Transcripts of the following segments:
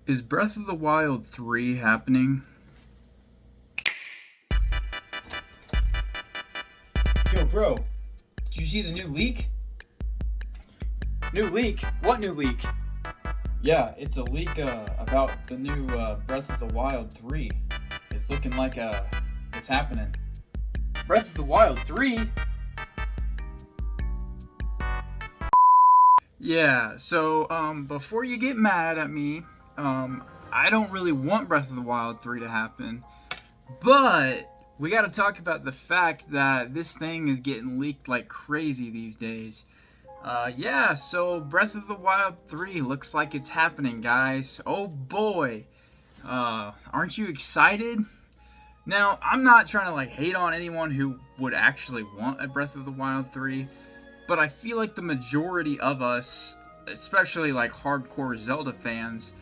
Is Breath of the Wild 3 happening? Yo, bro, did you see the new leak? New leak? What new leak? Yeah, it's a leak about the new Breath of the Wild 3. It's looking like it's happening. Breath of the Wild 3? Yeah, so before you get mad at me, I don't really want Breath of the Wild 3 to happen, but we got to talk about the fact that this thing is getting leaked like crazy these days. Yeah, so Breath of the Wild 3 looks like it's happening, guys. Oh boy. Aren't you excited? Now, I'm not trying to like hate on anyone who would actually want a Breath of the Wild 3, but I feel like the majority of us, especially like hardcore Zelda fans,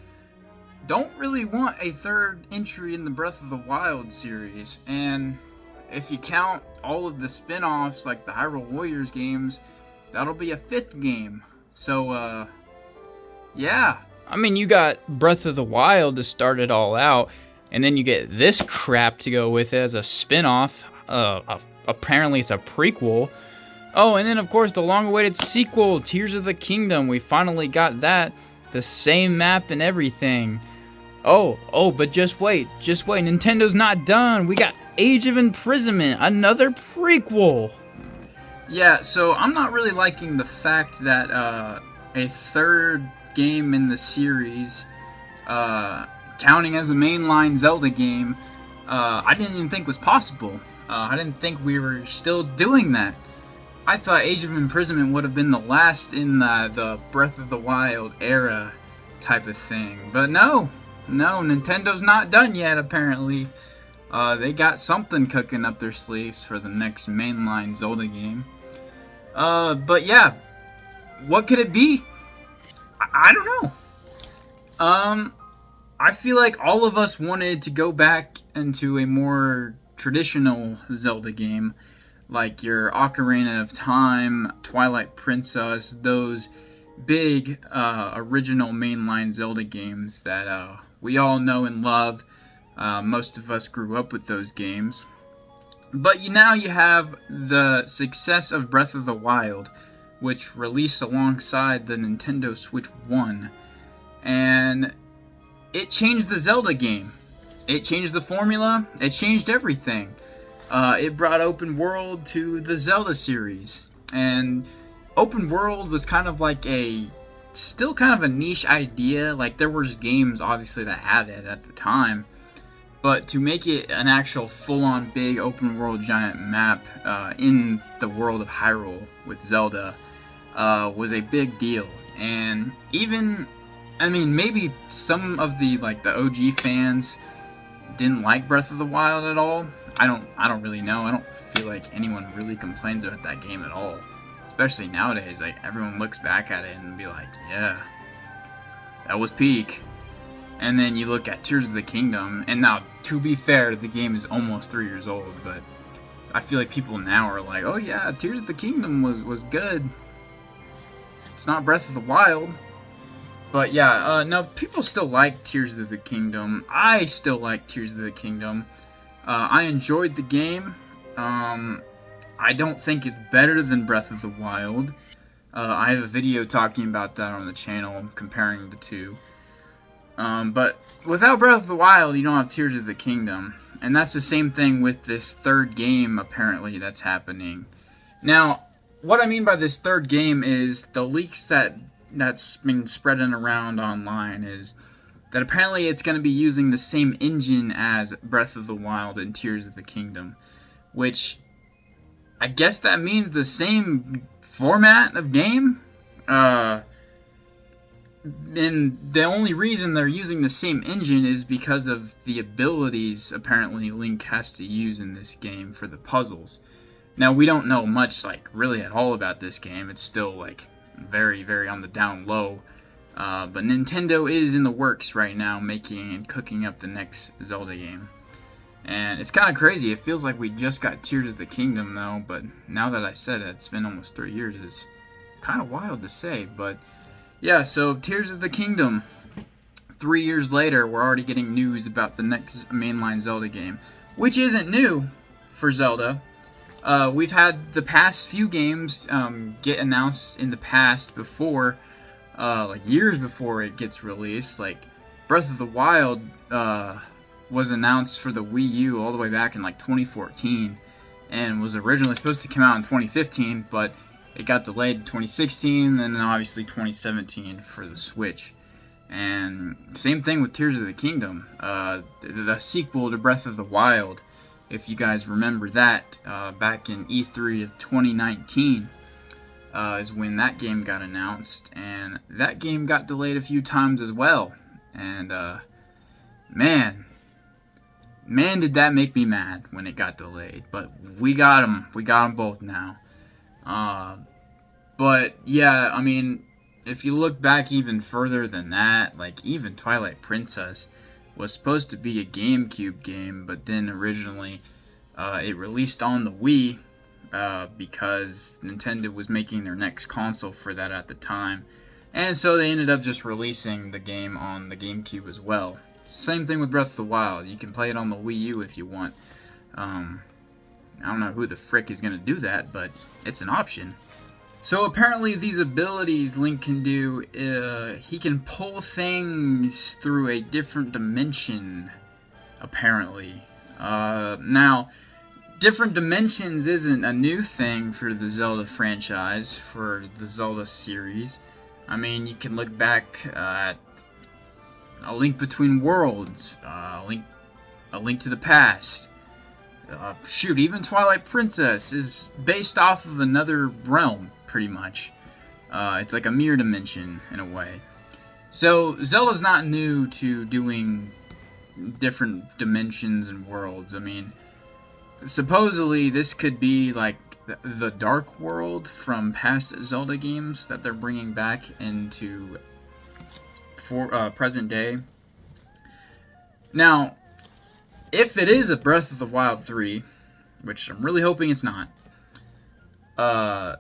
don't really want a third entry in the Breath of the Wild series. And if you count all of the spin-offs like the Hyrule Warriors games, that'll be a fifth game. So, yeah. I mean, you got Breath of the Wild to start it all out, and then you get this crap to go with it as a spin-off. Apparently it's a prequel. Oh, and then of course the long-awaited sequel, Tears of the Kingdom. We finally got that. The same map and everything. But just wait. Nintendo's not done. We got Age of Imprisonment, another prequel. Yeah, so I'm not really liking the fact that a third game in the series, counting as a mainline Zelda game, I didn't even think was possible. I didn't think we were still doing that. I thought Age of Imprisonment would have been the last in the Breath of the Wild era type of thing. But no, Nintendo's not done yet, apparently. They got something cooking up their sleeves for the next mainline Zelda game. But yeah, what could it be? I don't know. I feel like all of us wanted to go back into a more traditional Zelda game, like your Ocarina of Time, Twilight Princess, those big original mainline Zelda games that we all know and love. Most of us grew up with those games. But now you have the success of Breath of the Wild, which released alongside the Nintendo Switch 1. And it changed the Zelda game. It changed the formula. It changed everything. It brought open world to the Zelda series. And open world was kind of like still kind of a niche idea. Like, there was games, obviously, that had it at the time. But to make it an actual full-on big open-world giant map in the world of Hyrule with Zelda was a big deal. And even, I mean, maybe some of the OG fans didn't like Breath of the Wild at all. I don't really know. I don't feel like anyone really complains about that game at all. Especially nowadays, like, everyone looks back at it and be like, yeah, that was peak. And then you look at Tears of the Kingdom, and now, to be fair, the game is almost 3 years old, but I feel like people now are like, oh yeah, Tears of the Kingdom was good. It's not Breath of the Wild. But yeah, no, people still like Tears of the Kingdom. I still like Tears of the Kingdom. I enjoyed the game. I don't think it's better than Breath of the Wild. I have a video talking about that on the channel, comparing the two. But without Breath of the Wild, you don't have Tears of the Kingdom. And that's the same thing with this third game, apparently, that's happening. Now, what I mean by this third game is the leaks that's been spreading around online is that apparently it's going to be using the same engine as Breath of the Wild and Tears of the Kingdom. Which, I guess that means the same format of game? And the only reason they're using the same engine is because of the abilities apparently Link has to use in this game for the puzzles. Now, we don't know much, really at all about this game. It's still, very, very on the down low. But Nintendo is in the works right now, making and cooking up the next Zelda game. And it's kind of crazy. It feels like we just got Tears of the Kingdom, though. But now that I said it, it's been almost 3 years. It's kind of wild to say, but yeah, so Tears of the Kingdom 3 years later, we're already getting news about the next mainline Zelda game, which isn't new for Zelda. We've had the past few games get announced in the past before, like years before it gets released. Like Breath of the Wild was announced for the Wii U all the way back in like 2014, and was originally supposed to come out in 2015, but it got delayed to 2016, and then obviously 2017 for the Switch. And same thing with Tears of the Kingdom, the sequel to Breath of the Wild. If you guys remember that, back in E3 of 2019 is when that game got announced, and that game got delayed a few times as well. And man, did that make me mad when it got delayed. But we got them both now. But yeah, I mean, if you look back even further than that, like even Twilight Princess was supposed to be a GameCube game, but then originally it released on the Wii because Nintendo was making their next console for that at the time. And so they ended up just releasing the game on the GameCube as well. Same thing with Breath of the Wild. You can play it on the Wii U if you want. I don't know who the frick is going to do that, but it's an option. So apparently these abilities Link can do, he can pull things through a different dimension, apparently. Now, different dimensions isn't a new thing for the Zelda franchise, for the Zelda series. I mean, you can look back at A Link Between Worlds, A Link to the Past. Shoot, even Twilight Princess is based off of another realm, pretty much. It's like a mirror dimension, in a way. So, Zelda's not new to doing different dimensions and worlds. I mean, supposedly this could be like the Dark World from past Zelda games that they're bringing back into present day. Now, if it is a Breath of the Wild 3, which I'm really hoping it's not, that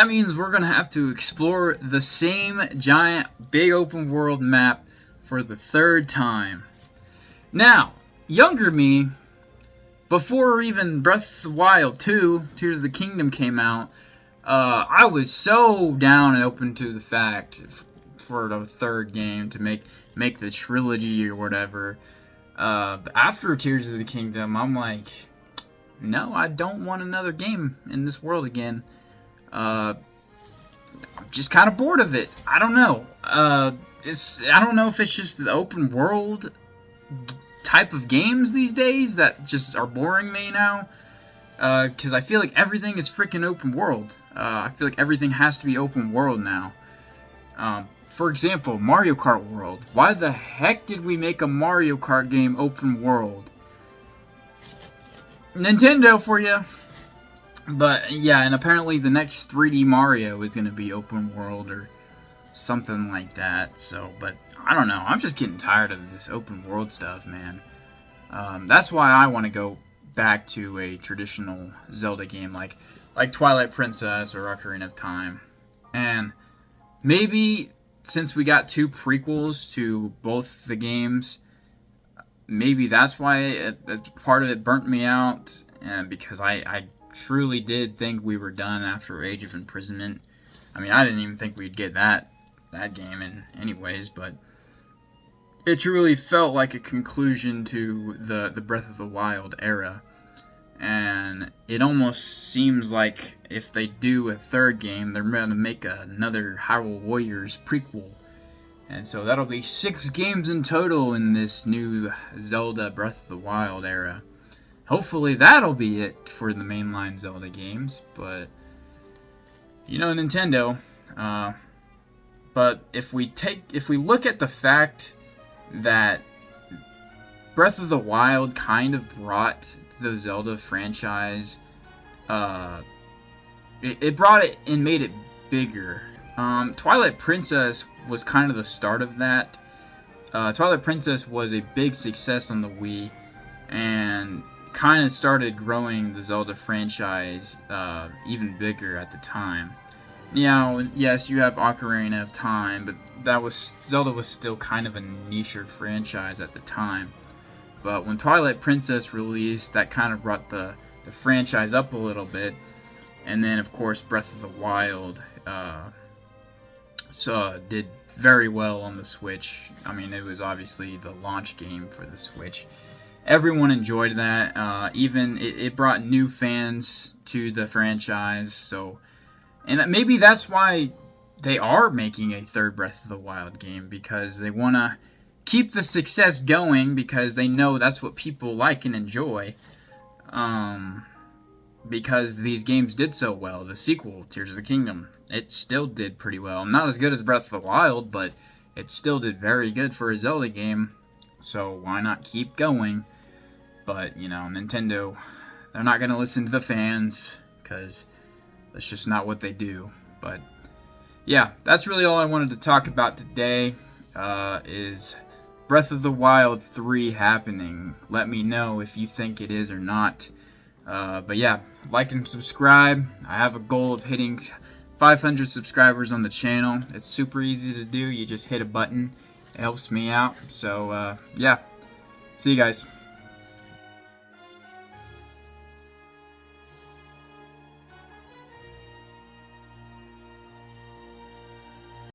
means we're going to have to explore the same giant big open world map for the third time. Now, younger me, before even Breath of the Wild 2, Tears of the Kingdom came out, I was so down and open to the fact for the third game to make the trilogy or whatever. After Tears of the Kingdom, I'm like, no, I don't want another game in this world again. I'm just kind of bored of it. I don't know. I don't know if it's just the open world type of games these days that just are boring me now. Because I feel like everything is freaking open world. I feel like everything has to be open world now. For example, Mario Kart World. Why the heck did we make a Mario Kart game open world? Nintendo for you. But yeah, and apparently the next 3D Mario is going to be open world or something like that. So, but I don't know. I'm just getting tired of this open world stuff, man. That's why I want to go back to a traditional Zelda game like Twilight Princess or Ocarina of Time. And maybe since we got 2 prequels to both the games, maybe that's why part of it burnt me out. And because I truly did think we were done after Age of Imprisonment. I mean, I didn't even think we'd get that game in anyways, but it truly felt like a conclusion to the Breath of the Wild era. And it almost seems like if they do a third game, they're going to make another Hyrule Warriors prequel. And so that'll be 6 games in total in this new Zelda Breath of the Wild era. Hopefully that'll be it for the mainline Zelda games, but you know, Nintendo. But if we look at the fact that Breath of the Wild kind of brought the Zelda franchise, it brought it and made it bigger. Twilight Princess was kind of the start of that. Twilight Princess was a big success on the Wii, and kind of started growing the Zelda franchise even bigger at the time. Yes, you have Ocarina of Time, but Zelda was still kind of a niche franchise at the time. But when Twilight Princess released, that kind of brought the franchise up a little bit. And then, of course, Breath of the Wild did very well on the Switch. I mean, it was obviously the launch game for the Switch. Everyone enjoyed that. Even it brought new fans to the franchise. And maybe that's why they are making a third Breath of the Wild game, because they want to keep the success going, because they know that's what people like and enjoy. Because these games did so well. The sequel, Tears of the Kingdom, it still did pretty well. Not as good as Breath of the Wild, but it still did very good for a Zelda game. So why not keep going? But, Nintendo, they're not going to listen to the fans, because that's just not what they do. But yeah, that's really all I wanted to talk about today, is Breath of the Wild 3 happening. Let me know if you think it is or not. But yeah, like and subscribe. I have a goal of hitting 500 subscribers on the channel. It's super easy to do. You just hit a button. It helps me out. So yeah, see you guys.